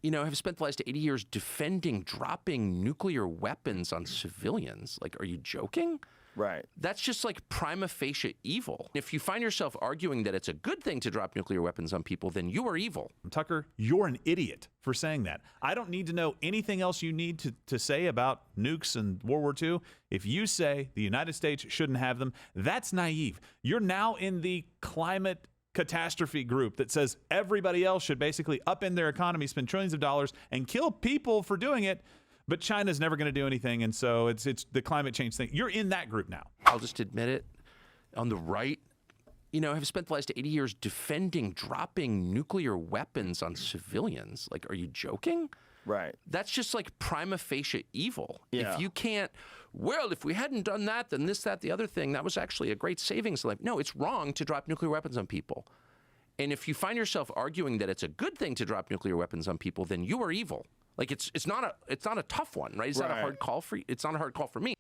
have spent the last 80 years defending dropping nuclear weapons on civilians. Like, are you joking? Right. That's just like prima facie evil. If you find yourself arguing that it's a good thing to drop nuclear weapons on people, then you are evil. Tucker, you're an idiot for saying that. I don't need to know anything else you need to say about nukes and World War II. If you say the United States shouldn't have them, that's naive. You're now in the climate catastrophe group that says everybody else should basically upend their economy, spend trillions of dollars, and kill people for doing it. But China's never going to do anything, and so it's the climate change thing. You're in that group now. I'll just admit it. On the right, have spent the last 80 years defending dropping nuclear weapons on civilians. Like, are you joking? Right. That's just like prima facie evil. Yeah. If you can't, if we hadn't done that, then this, that, the other thing, that was actually a great savings. Like, no, it's wrong to drop nuclear weapons on people. And if you find yourself arguing that it's a good thing to drop nuclear weapons on people, then you are evil. Like, it's not a tough one, right? It's not a hard call for you. It's not a hard call for me.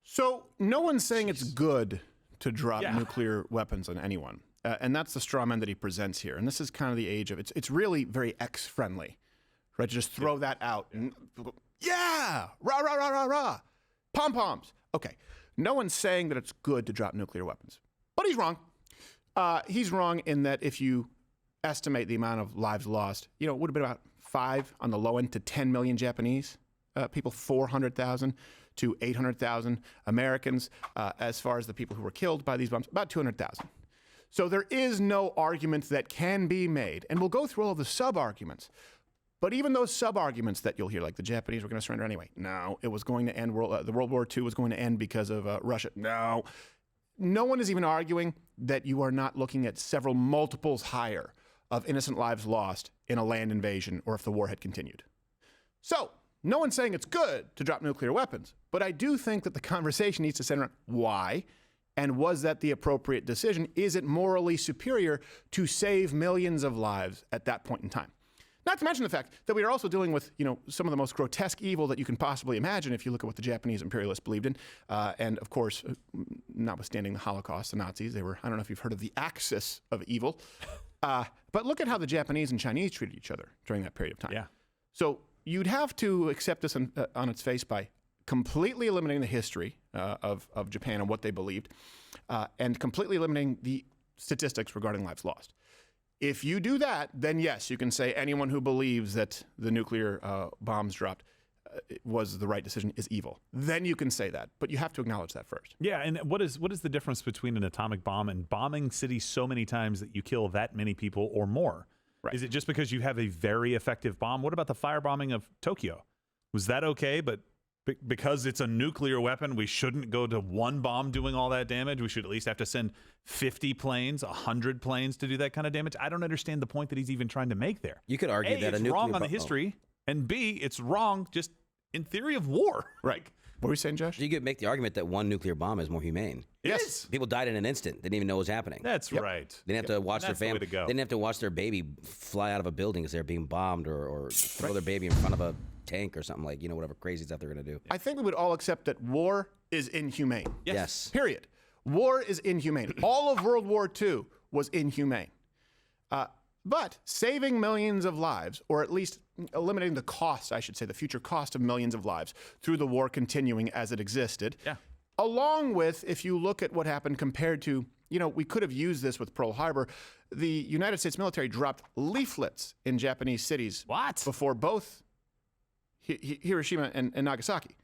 So no one's saying it's good to drop nuclear weapons on anyone. And that's the straw man that he presents here. And this is kind of the age of it's really very X-friendly, right? To just throw that out and rah, rah, rah, rah, rah. Pom-poms. Okay. No one's saying that it's good to drop nuclear weapons. But he's wrong. He's wrong in that if you estimate the amount of lives lost, it would have been about 5 on the low end to 10 million Japanese people, 400,000 to 800,000 Americans. As far as the people who were killed by these bombs, about 200,000. So there is no argument that can be made. And we'll go through all of the sub-arguments. But even those sub-arguments that you'll hear, like the Japanese were going to surrender anyway. No, it was going to end. The World War II was going to end because of Russia. No. No one is even arguing that you are not looking at several multiples higher of innocent lives lost in a land invasion or if the war had continued. So, no one's saying it's good to drop nuclear weapons, but I do think that the conversation needs to center on why, and was that the appropriate decision? Is it morally superior to save millions of lives at that point in time? Not to mention the fact that we are also dealing with, some of the most grotesque evil that you can possibly imagine if you look at what the Japanese imperialists believed in. And of course, notwithstanding the Holocaust, the Nazis, I don't know if you've heard of the axis of evil. But look at how the Japanese and Chinese treated each other during that period of time. Yeah. So you'd have to accept this on its face by completely eliminating the history of Japan and what they believed, and completely eliminating the statistics regarding lives lost. If you do that, then yes, you can say anyone who believes that the nuclear bombs dropped was the right decision is evil. Then you can say that, but you have to acknowledge that first. Yeah, and what is the difference between an atomic bomb and bombing cities so many times that you kill that many people or more? Right. Is it just because you have a very effective bomb? What about the firebombing of Tokyo? Was that okay, but because it's a nuclear weapon, we shouldn't go to one bomb doing all that damage? We should at least have to send 50 planes, 100 planes to do that kind of damage? I don't understand the point that he's even trying to make there. You could argue that it's wrong on the history, and B, it's wrong just in theory of war. Right. What were you saying, Josh? You could make the argument that one nuclear bomb is more humane. Yes. People died in an instant. They didn't even know what was happening. That's right. They didn't have to watch their family. They didn't have to watch their baby fly out of a building as they're being bombed, or throw their baby in front of a tank or something, like, whatever crazy stuff they're going to do. I think we would all accept that war is inhumane. Yes. Period. War is inhumane. All of World War II was inhumane. But saving millions of lives, or at least eliminating the cost, I should say, the future cost of millions of lives through the war continuing as it existed, along with, if you look at what happened compared to, we could have used this with Pearl Harbor. The United States military dropped leaflets in Japanese cities before both Hiroshima and Nagasaki.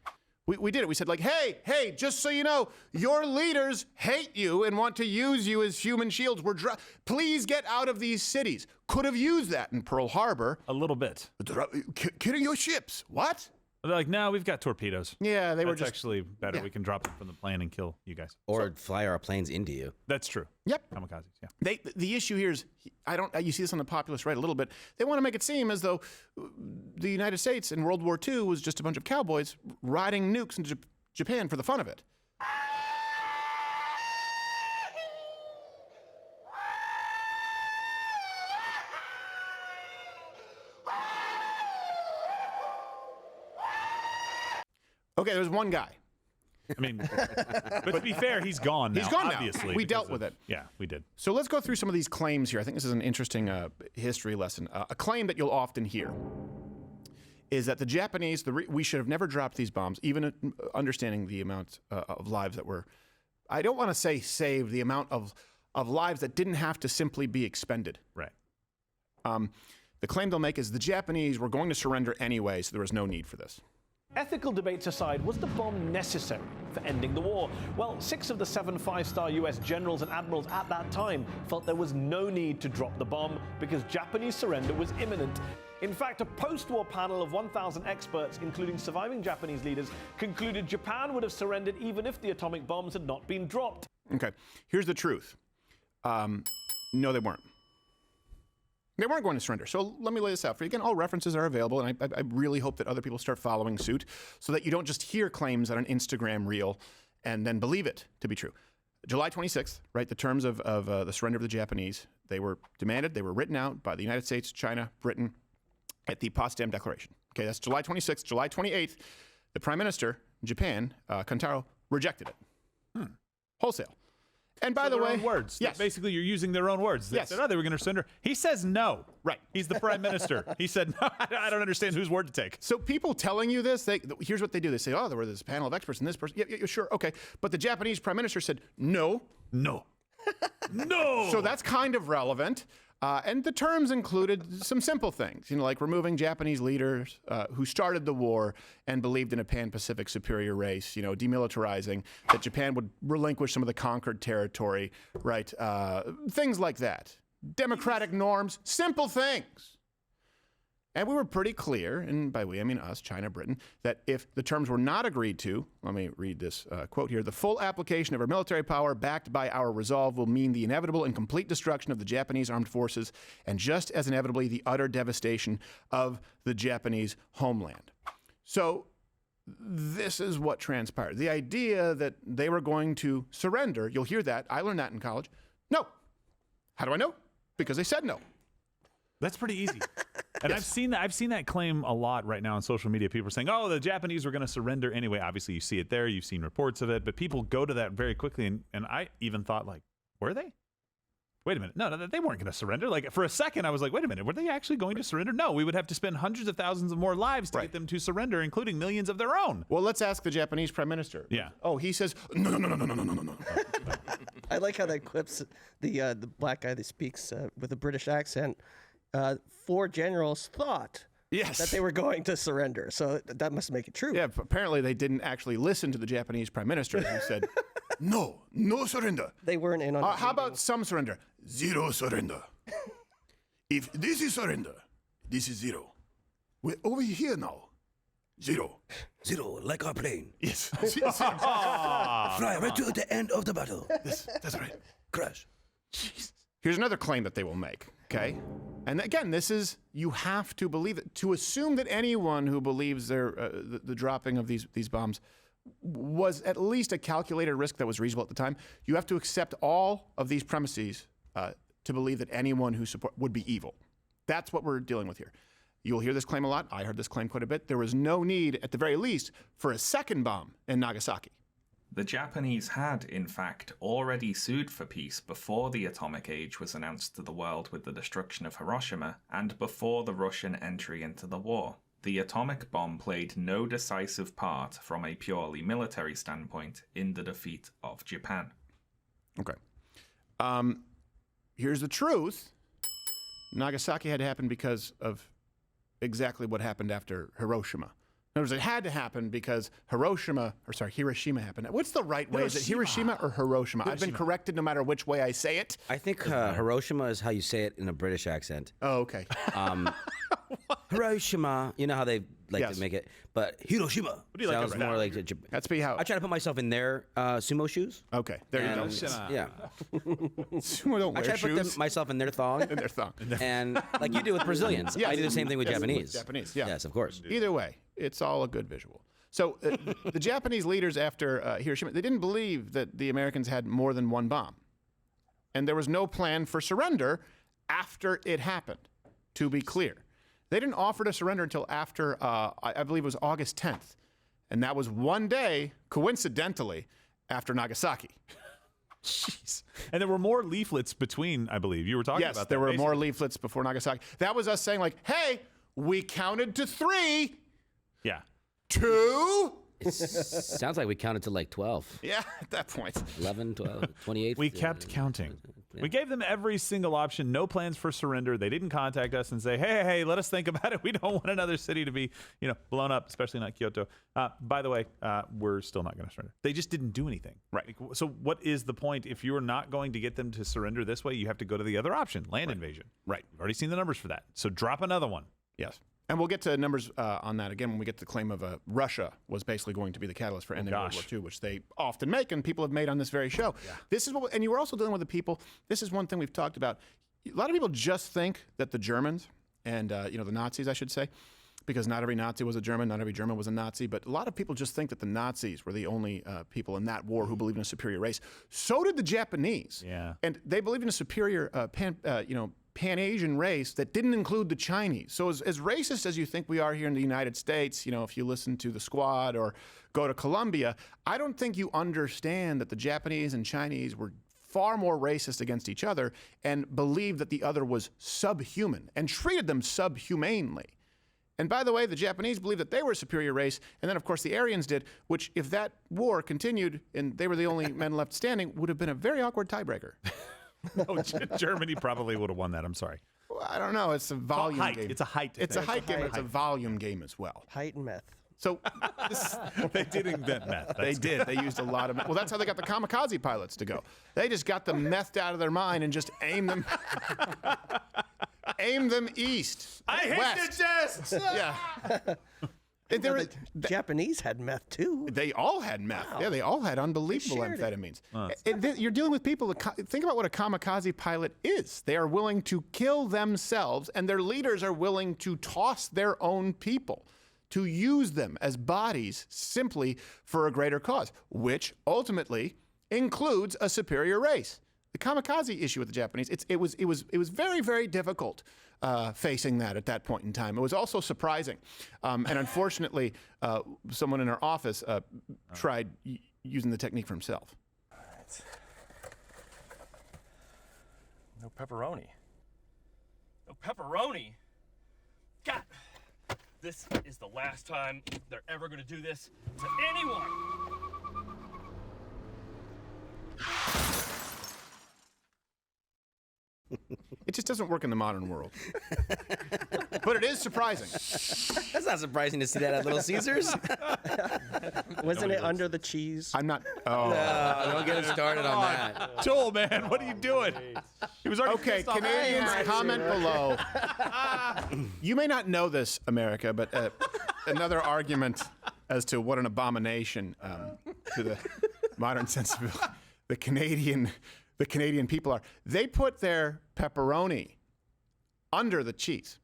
We did it. We said, like, hey, just so you know, your leaders hate you and want to use you as human shields. Please get out of these cities. Could have used that in Pearl Harbor. A little bit. Killing your ships. What? They're like, no, we've got torpedoes. Yeah, That's actually better. Yeah. We can drop them from the plane and kill you guys. Or fly our planes into you. That's true. Yep. Kamikazes, yeah. The issue here is, you see this on the populist right a little bit. They want to make it seem as though the United States in World War II was just a bunch of cowboys riding nukes into Japan for the fun of it. Okay, there's one guy. I mean, but to be fair, he's gone now. He's gone now. Obviously, we dealt with it. Yeah, we did. So let's go through some of these claims here. I think this is an interesting history lesson. A claim that you'll often hear. is that the Japanese, we should have never dropped these bombs, even understanding the amount of lives that were, I don't want to say saved, the amount of lives that didn't have to simply be expended. Right. The claim they'll make is the Japanese were going to surrender anyway, so there was no need for this. Ethical debates aside, was the bomb necessary for ending the war? Well, 6 of the 7 5-star US generals and admirals at that time felt there was no need to drop the bomb because Japanese surrender was imminent. In fact, a post-war panel of 1,000 experts, including surviving Japanese leaders, concluded Japan would have surrendered even if the atomic bombs had not been dropped. Okay, here's the truth. No, they weren't. They weren't going to surrender. So let me lay this out for you. Again, all references are available, and I really hope that other people start following suit so that you don't just hear claims on an Instagram reel and then believe it to be true. July 26th, right, the terms of the surrender of the Japanese, they were demanded, they were written out by the United States, China, Britain at the Potsdam Declaration. Okay, that's July 26th. July 28th, the Prime Minister in Japan, Kantaro, rejected it. Wholesale. And by the way, own words. Yes. Basically, you're using their own words. They Yes. said, oh, they were going to surrender. He says no. Right. He's the prime minister. He said, no, I don't understand whose word to take. So people telling you this, here's what they do. They say, oh, there were this panel of experts and this person. Yeah, sure, okay. But the Japanese prime minister said, no. No. No. So that's kind of relevant. And the terms included some simple things, like removing Japanese leaders who started the war and believed in a pan-Pacific superior race, demilitarizing, that Japan would relinquish some of the conquered territory, right? Things like that. Democratic norms, simple things. And we were pretty clear, and by we I mean us, China, Britain, that if the terms were not agreed to, let me read this quote here, the full application of our military power backed by our resolve will mean the inevitable and complete destruction of the Japanese armed forces and just as inevitably the utter devastation of the Japanese homeland. So this is what transpired. The idea that they were going to surrender, you'll hear that, I learned that in college. No. How do I know? Because they said no. That's pretty easy. And yes. I've seen that claim a lot right now on social media. People are saying, oh, the Japanese were going to surrender anyway. Obviously, you see it there. You've seen reports of it. But people go to that very quickly. And I even thought, like, were they? Wait a minute. No, they weren't going to surrender. Like, for a second, I was like, wait a minute. Were they actually going to surrender? No, we would have to spend hundreds of thousands of more lives to get them to surrender, including millions of their own. Well, let's ask the Japanese prime minister. Yeah. Oh, he says, no. I like how that clips the black guy that speaks with a British accent. 4 generals thought that they were going to surrender. So that must make it true. Yeah, apparently they didn't actually listen to the Japanese prime minister who said, no surrender. They weren't in on how about some surrender? 0 surrender. If this is surrender, this is 0. We're over here now. 0. 0, like our plane. Yes. Fly right to the end of the battle. Yes, that's right. Crash. Jeez. Here's another claim that they will make, okay? And again, this is, you have to believe it. To assume that anyone who believes the dropping of these bombs was at least a calculated risk that was reasonable at the time, you have to accept all of these premises to believe that anyone who would be evil. That's what we're dealing with here. You'll hear this claim a lot. I heard this claim quite a bit. There was no need, at the very least, for a second bomb in Nagasaki. The Japanese had, in fact, already sued for peace before the atomic age was announced to the world with the destruction of Hiroshima and before the Russian entry into the war. The atomic bomb played no decisive part from a purely military standpoint in the defeat of Japan. Okay. Here's the truth. Nagasaki had to happen because of exactly what happened after Hiroshima. In other words, it had to happen because Hiroshima happened. What's the right way? Is it Hiroshima or Hiroshima? I've been corrected no matter which way I say it. I think Hiroshima is how you say it in a British accent. Oh, okay. Hiroshima, you know how they like to make it, but Hiroshima What do you like sounds about more that? like Japan. That's be how. I try to put myself in their sumo shoes. Okay, there you go. Hiroshima. Yeah, Sumo don't I wear try to shoes. put myself in their thong, in their thumb. and like you do with Brazilians, Yes. I do the same thing with Yes, Japanese. Japanese, yeah. Yes, of course. Either way, it's all a good visual. So the Japanese leaders after Hiroshima, they didn't believe that the Americans had more than one bomb. And there was no plan for surrender after it happened, to be clear. They didn't offer to surrender until after, I believe it was August 10th. And that was one day, coincidentally, after Nagasaki. Jeez. And there were more leaflets between, I believe. You were talking about that. Yes, there were more leaflets before Nagasaki. That was us saying like, hey, We counted to 3. Yeah. 2. Sounds like we counted to like 12. Yeah, at that point. 11, 12, 28. We kept counting. Yeah. We gave them every single option, no plans for surrender. They didn't contact us and say, hey, let us think about it. We don't want another city to be, blown up, especially not Kyoto. By the way, we're still not going to surrender. They just didn't do anything. Right. So what is the point? If you're not going to get them to surrender this way, you have to go to the other option, land invasion. Right. We've already seen the numbers for that. So drop another one. Yes. And we'll get to numbers on that again when we get to the claim of Russia was basically going to be the catalyst for ending World War II, which they often make and people have made on this very show. Yeah. This is what, and you were also dealing with the people. This is one thing we've talked about. A lot of people just think that the Germans and the Nazis, I should say, because not every Nazi was a German, not every German was a Nazi, but a lot of people just think that the Nazis were the only people in that war who believed in a superior race. So did the Japanese. Yeah. And they believed in a superior Pan-Asian race that didn't include the Chinese. So as racist as you think we are here in the United States, if you listen to The Squad or go to Columbia, I don't think you understand that the Japanese and Chinese were far more racist against each other and believed that the other was subhuman and treated them subhumanely. And by the way, the Japanese believed that they were a superior race, and then of course the Aryans did, which if that war continued and they were the only men left standing, would have been a very awkward tiebreaker. No, Germany probably would have won that. I'm sorry. Well, I don't know. It's a volume game. It's a height. It's a height game. It's a volume game as well. Height and meth. So they did invent meth. They did. They used a lot of meth. Well, that's how they got the Kamikaze pilots to go. They just got the meth out of their mind and just aimed them east. I hate west. the jests. Yeah. The Japanese had meth too. They all had meth. Wow. Yeah, they all had unbelievable amphetamines. You're dealing with people. Think about what a kamikaze pilot is. They are willing to kill themselves, and their leaders are willing to toss their own people, to use them as bodies simply for a greater cause, which ultimately includes a superior race. The kamikaze issue with the Japanese, it was very, very difficult facing that at that point in time. It was also surprising. And unfortunately, someone in our office tried using the technique for himself. All right. No pepperoni. No pepperoni? God, this is the last time they're ever going to do this to anyone. It just doesn't work in the modern world. But it is surprising. That's not surprising to see that at Little Caesars. Wasn't it under the cheese? I'm not. Oh. No, don't get us started on that. Joel, man, what are you doing? He was already okay, Canadians, comment below. You may not know this, America, but another argument as to what an abomination to the modern sensibility the Canadian people are. They put their pepperoni under the cheese.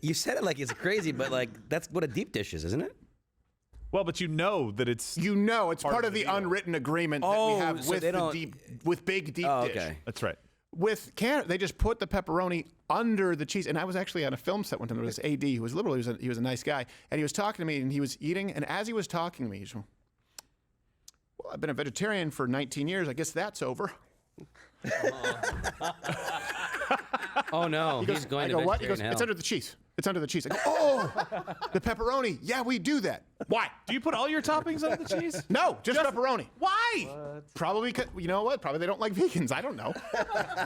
You said it like it's crazy, but like that's what a deep dish is, isn't it? Well, but you know that it's it's part of the unwritten agreement that we have so with big deep dish. Okay. That's right. With Canada, they just put the pepperoni under the cheese. And I was actually on a film set one time. There was this AD who was liberal. He was a nice guy, and he was talking to me, and he was eating. And as he was talking to me, he said, "Well, I've been a vegetarian for 19 years. I guess that's over." Oh no, he's going to what? He goes, hell. "It's under the cheese. It's under the cheese." I go, "Oh, the pepperoni. Yeah, we do that. Why? Do you put all your toppings under the cheese? No, just pepperoni. Why? What? Probably because, you know what? Probably they don't like vegans. I don't know.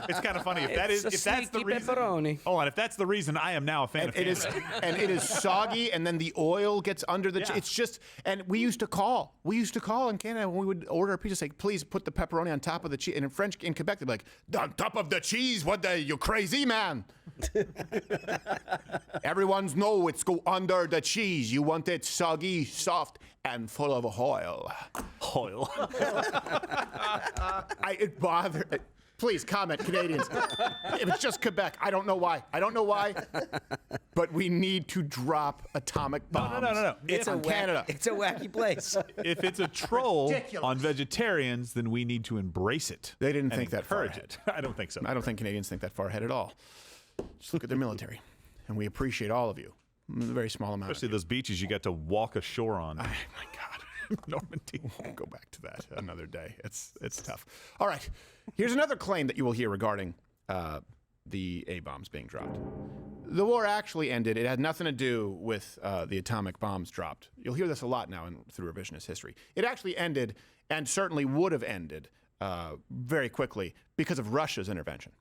It's kind of funny if that's the reason. Pepperoni. Oh, and if that's the reason, I am now a fan of it is, and it is soggy, and then the oil gets under the. It's just, and we used to call in Canada when we would order a pizza, say, "Please put the pepperoni on top of the cheese." And in French, in Quebec, they'd be like, "On top of the cheese? What the? You crazy man?" Everyone's know it's go under the cheese. You want it soggy, soft, and full of oil. Oil. It bothered. Please comment, Canadians. If it's just Quebec, I don't know why. But we need to drop atomic bombs. No. It's Canada. It's a wacky place. If it's a troll on vegetarians, then we need to embrace it. They didn't think that far ahead. I don't think so. I don't think Canadians think that far ahead at all. Just look at their military, and we appreciate all of you. A very small amount. Especially those beaches you got to walk ashore on. Oh, my God. Normandy. We'll go back to that another day. It's tough. All right. Here's another claim that you will hear regarding the A-bombs being dropped. The war actually ended. It had nothing to do with the atomic bombs dropped. You'll hear this a lot now through revisionist history. It actually ended, and certainly would have ended very quickly because of Russia's intervention.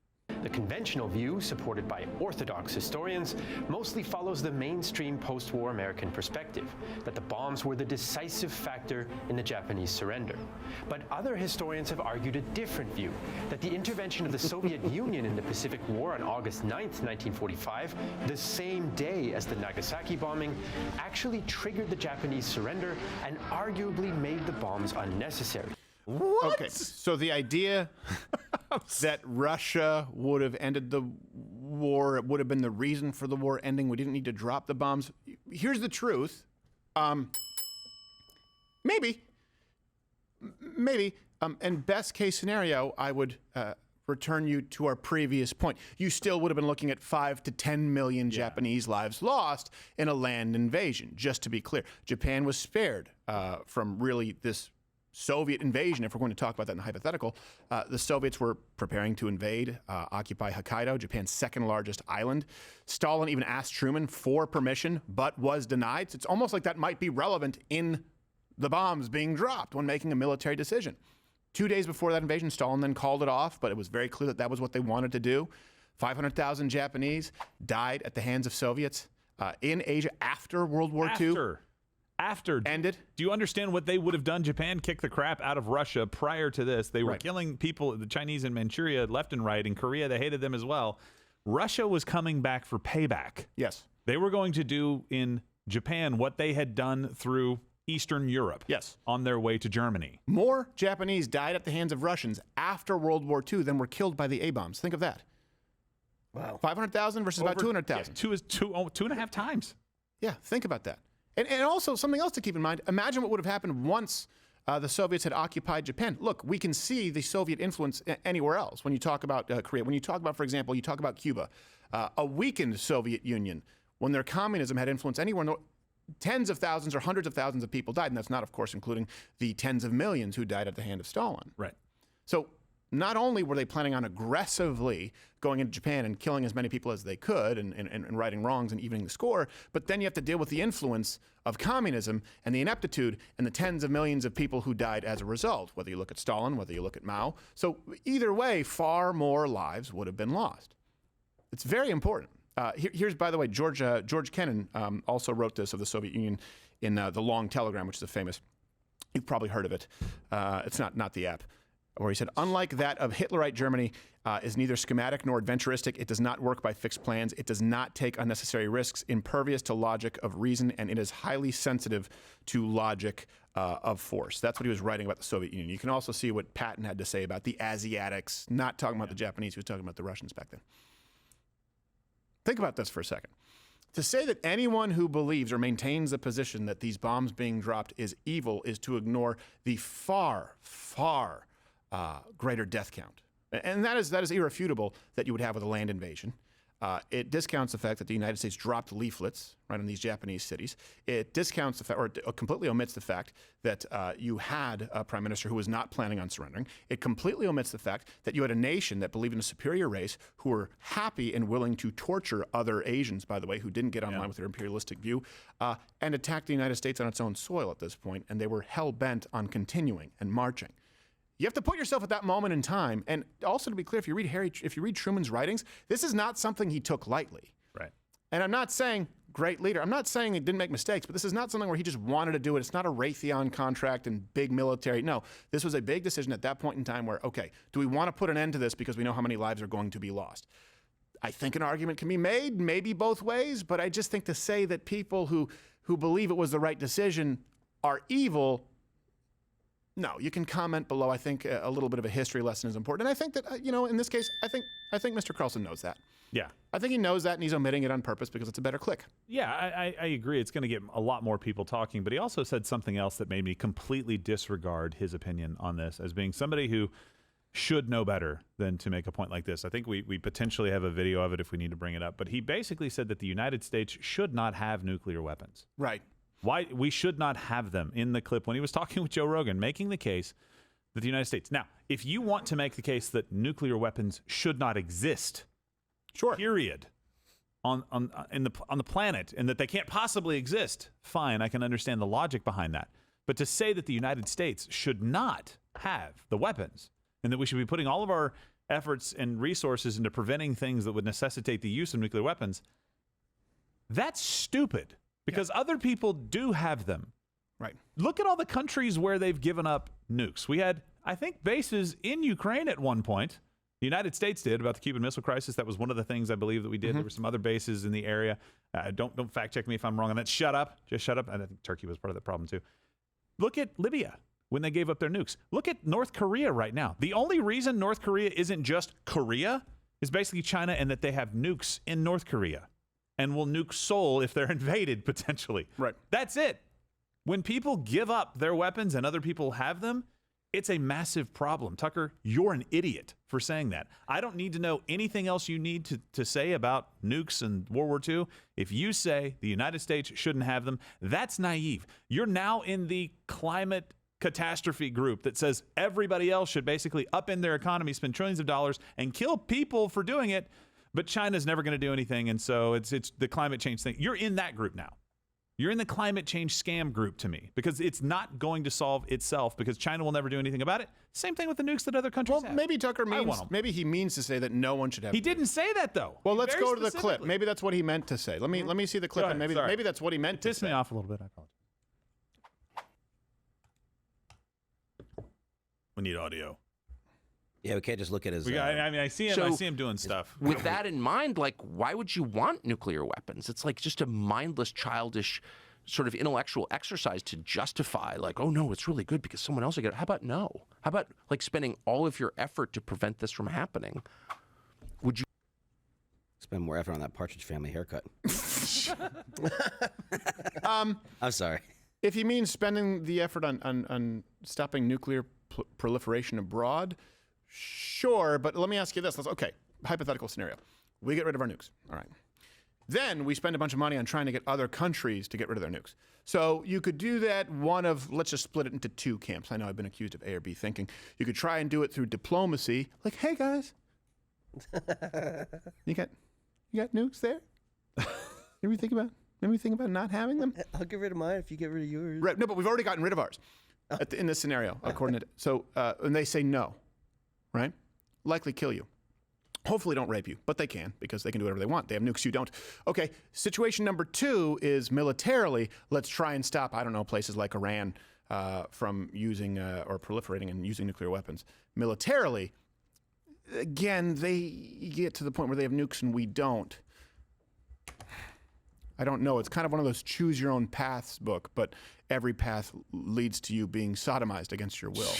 The conventional view, supported by orthodox historians, mostly follows the mainstream post-war American perspective, that the bombs were the decisive factor in the Japanese surrender. But other historians have argued a different view, that the intervention of the Soviet Union in the Pacific War on August 9th, 1945, the same day as the Nagasaki bombing, actually triggered the Japanese surrender and arguably made the bombs unnecessary. What? Okay, so the idea that Russia would have ended the war, it would have been the reason for the war ending, we didn't need to drop the bombs. Here's the truth. Maybe. And best case scenario, I would return you to our previous point. You still would have been looking at 5 to 10 million Japanese lives lost in a land invasion, just to be clear. Japan was spared from really this Soviet invasion, if we're going to talk about that in the hypothetical. The Soviets were preparing to invade, occupy Hokkaido, Japan's second largest island. Stalin even asked Truman for permission, but was denied. So it's almost like that might be relevant in the bombs being dropped when making a military decision. 2 days before that invasion, Stalin then called it off, but it was very clear that that was what they wanted to do. 500,000 Japanese died at the hands of Soviets in Asia after World War II. After ended. Do you understand what they would have done? Japan kicked the crap out of Russia prior to this. They were killing people, the Chinese in Manchuria, left and right. In Korea, they hated them as well. Russia was coming back for payback. Yes. They were going to do in Japan what they had done through Eastern Europe. Yes. On their way to Germany. More Japanese died at the hands of Russians after World War II than were killed by the A-bombs. Think of that. Wow. 500,000 versus about 200,000. Yeah, two and a half times. Yeah, think about that. And also something else to keep in mind, imagine what would have happened once the Soviets had occupied Japan. Look, we can see the Soviet influence anywhere else. When you talk about Korea, when you talk about, for example, you talk about Cuba, a weakened Soviet Union, when their communism had influence anywhere, tens of thousands or hundreds of thousands of people died. And that's not, of course, including the tens of millions who died at the hand of Stalin. Right. So not only were they planning on aggressively going into Japan and killing as many people as they could and righting wrongs and evening the score, but then you have to deal with the influence of communism and the ineptitude and the tens of millions of people who died as a result, whether you look at Stalin, whether you look at Mao. So either way, far more lives would have been lost. It's very important. Here's, by the way, George Kennan also wrote this of the Soviet Union in The Long Telegram, which is a famous, you've probably heard of it. It's not the app. Where he said, unlike that of Hitlerite Germany, is neither schematic nor adventuristic. It does not work by fixed plans. It does not take unnecessary risks, impervious to logic of reason, and it is highly sensitive to logic of force. That's what he was writing about the Soviet Union. You can also see what Patton had to say about the Asiatics, not talking about the Japanese, he was talking about the Russians back then. Think about this for a second. To say that anyone who believes or maintains the position that these bombs being dropped is evil is to ignore the far, far greater death count. And that is irrefutable that you would have with a land invasion. It discounts the fact that the United States dropped leaflets right in these Japanese cities. It discounts the fact, or completely omits the fact that you had a prime minister who was not planning on surrendering. It completely omits the fact that you had a nation that believed in a superior race who were happy and willing to torture other Asians, by the way, who didn't get online with their imperialistic view, and attack the United States on its own soil at this point, and they were hell-bent on continuing and marching. You have to put yourself at that moment in time. And also, to be clear, if you read Truman's writings, this is not something he took lightly. Right. And I'm not saying great leader. I'm not saying he didn't make mistakes, but this is not something where he just wanted to do it. It's not a Raytheon contract and big military. No, this was a big decision at that point in time where, okay, do we want to put an end to this because we know how many lives are going to be lost? I think an argument can be made, maybe both ways, but I just think to say that people who believe it was the right decision are evil. No, you can comment below. I think a little bit of a history lesson is important. And I think that, in this case, I think Mr. Carlson knows that. Yeah. I think he knows that, and he's omitting it on purpose because it's a better click. Yeah, I agree. It's going to get a lot more people talking. But he also said something else that made me completely disregard his opinion on this as being somebody who should know better than to make a point like this. I think we potentially have a video of it if we need to bring it up. But he basically said that the United States should not have nuclear weapons. Right. Why we should not have them in the clip when he was talking with Joe Rogan, making the case that the United States. Now, if you want to make the case that nuclear weapons should not exist, period, on the planet, and that they can't possibly exist, fine, I can understand the logic behind that. But to say that the United States should not have the weapons and that we should be putting all of our efforts and resources into preventing things that would necessitate the use of nuclear weapons, that's stupid, because other people do have them. Right. Look at all the countries where they've given up nukes. We had, I think, bases in Ukraine at one point. The United States did, about the Cuban Missile Crisis. That was one of the things I believe that we did. There were some other bases in the area. Don't fact check me if I'm wrong on that. Shut up. Just shut up. And I think Turkey was part of the problem too. Look at Libya when they gave up their nukes. Look at North Korea right now. The only reason North Korea isn't just Korea is basically China, and that they have nukes in North Korea and will nuke Seoul if they're invaded potentially. Right. That's it. When people give up their weapons and other people have them, it's a massive problem. Tucker, you're an idiot for saying that. I don't need to know anything else you need to say about nukes and World War II. If you say the United States shouldn't have them, that's naive. You're now in the climate catastrophe group that says everybody else should basically upend their economy, spend trillions of dollars, and kill people for doing it, but China's never going to do anything, and so it's the climate change thing. You're in that group now. You're in the climate change scam group to me, because it's not going to solve itself, because China will never do anything about it. Same thing with the nukes that other countries have. Maybe Tucker means, maybe he means to say that no one should have. He didn't say that though. Well, let's go to the clip. Maybe that's what he meant to say. Let me see the clip, and maybe that's what he meant to say. Piss me off a little bit. I apologize. We need audio. Yeah, we can't just look at his. I see him. So, I see him doing stuff. With that in mind, like, why would you want nuclear weapons? It's like just a mindless, childish sort of intellectual exercise to justify, like, oh no, it's really good because someone else will get it. How about no? How about like spending all of your effort to prevent this from happening? Would you spend more effort on that Partridge Family haircut? I'm sorry. If he means spending the effort on stopping nuclear proliferation abroad, sure, but let me ask you this. Okay, hypothetical scenario. We get rid of our nukes. All right. Then we spend a bunch of money on trying to get other countries to get rid of their nukes. So you could do that let's just split it into two camps. I know I've been accused of A or B thinking. You could try and do it through diplomacy. Like, hey, guys, you got nukes there? Maybe think about not having them? I'll get rid of mine if you get rid of yours. Right. No, but we've already gotten rid of ours in this scenario, according to... So, and they say no, right? Likely kill you. Hopefully don't rape you, but they can, because they can do whatever they want. They have nukes, you don't. Okay, situation number two is militarily, let's try and stop, I don't know, places like Iran from using or proliferating and using nuclear weapons. Militarily, again, they get to the point where they have nukes and we don't. I don't know. It's kind of one of those choose your own paths book, but every path leads to you being sodomized against your will.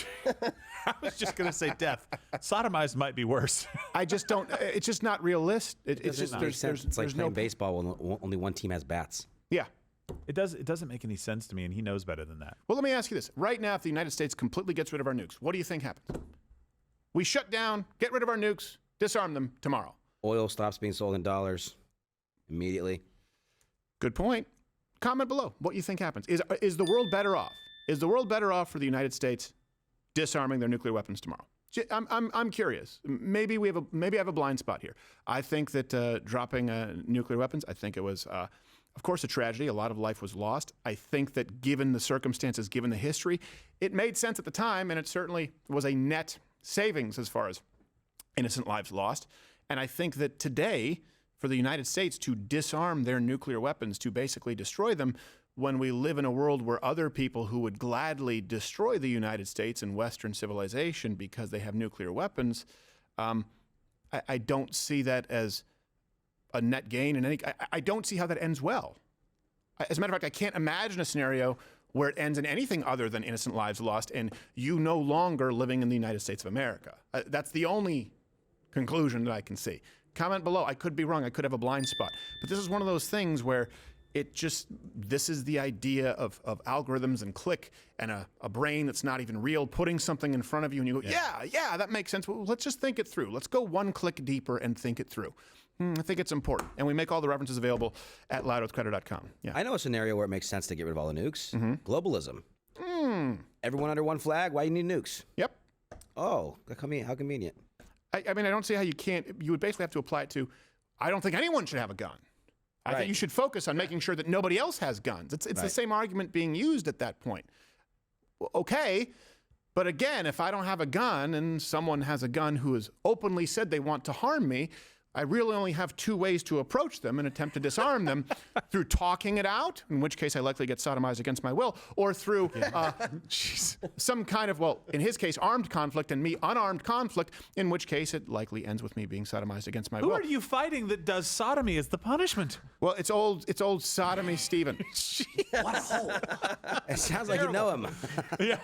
I was just going to say death. Sodomized might be worse. I just don't. It's just not realistic. It's just it's like playing baseball when only one team has bats. Yeah. It doesn't make any sense to me, and he knows better than that. Well, let me ask you this. Right now, if the United States completely gets rid of our nukes, what do you think happens? We shut down, get rid of our nukes, disarm them tomorrow. Oil stops being sold in dollars immediately. Good point. Comment below what you think happens. Is the world better off? Is the world better off for the United States disarming their nuclear weapons tomorrow? I'm curious. Maybe I have a blind spot here. I think that dropping nuclear weapons, I think it was, of course, a tragedy. A lot of life was lost. I think that given the circumstances, given the history, it made sense at the time, and it certainly was a net savings as far as innocent lives lost. And I think that today, for the United States to disarm their nuclear weapons, to basically destroy them, when we live in a world where other people who would gladly destroy the United States and Western civilization because they have nuclear weapons, I don't see that as a net gain in any. I don't see how that ends well. As a matter of fact, I can't imagine a scenario where it ends in anything other than innocent lives lost and you no longer living in the United States of America. That's the only conclusion that I can see. Comment below. I could be wrong. I could have a blind spot. But this is one of those things where this is the idea of algorithms and click and a brain that's not even real, putting something in front of you and you go, yeah, that makes sense. Well, let's just think it through. Let's go one click deeper and think it through. I think it's important. And we make all the references available at loudearthcrowder.com. Yeah. I know a scenario where it makes sense to get rid of all the nukes. Globalism. Everyone under one flag. Why do you need nukes? Yep. Oh, how convenient. I mean, I don't see how you can't. You would basically have to apply it to I don't think anyone should have a gun. I think you should focus on making sure that nobody else has guns. It's the same argument being used at that point. Okay, but again, if I don't have a gun and someone has a gun who has openly said they want to harm me, I really only have two ways to approach them and attempt to disarm them: through talking it out, in which case I likely get sodomized against my will, or through some kind of, well, in his case, armed conflict, and me unarmed conflict, in which case it likely ends with me being sodomized against my will. Who are you fighting that does sodomy as the punishment? Well, it's old sodomy Stephen. What a hole. It sounds like you know him. Yeah.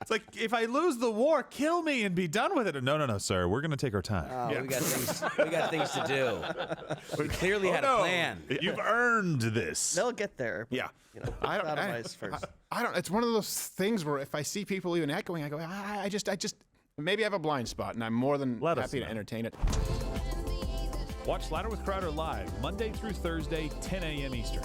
It's like, if I lose the war, kill me and be done with it. No, sir. We're going to take our time. Oh, we got things to do. We clearly had a plan. You've earned this. They'll get there. Yeah. I don't. First. I don't. It's one of those things where if I see people even echoing, I go, I just. Maybe I have a blind spot, and I'm more than happy to entertain it. Watch Louder with Crowder live Monday through Thursday, 10 a.m. Eastern.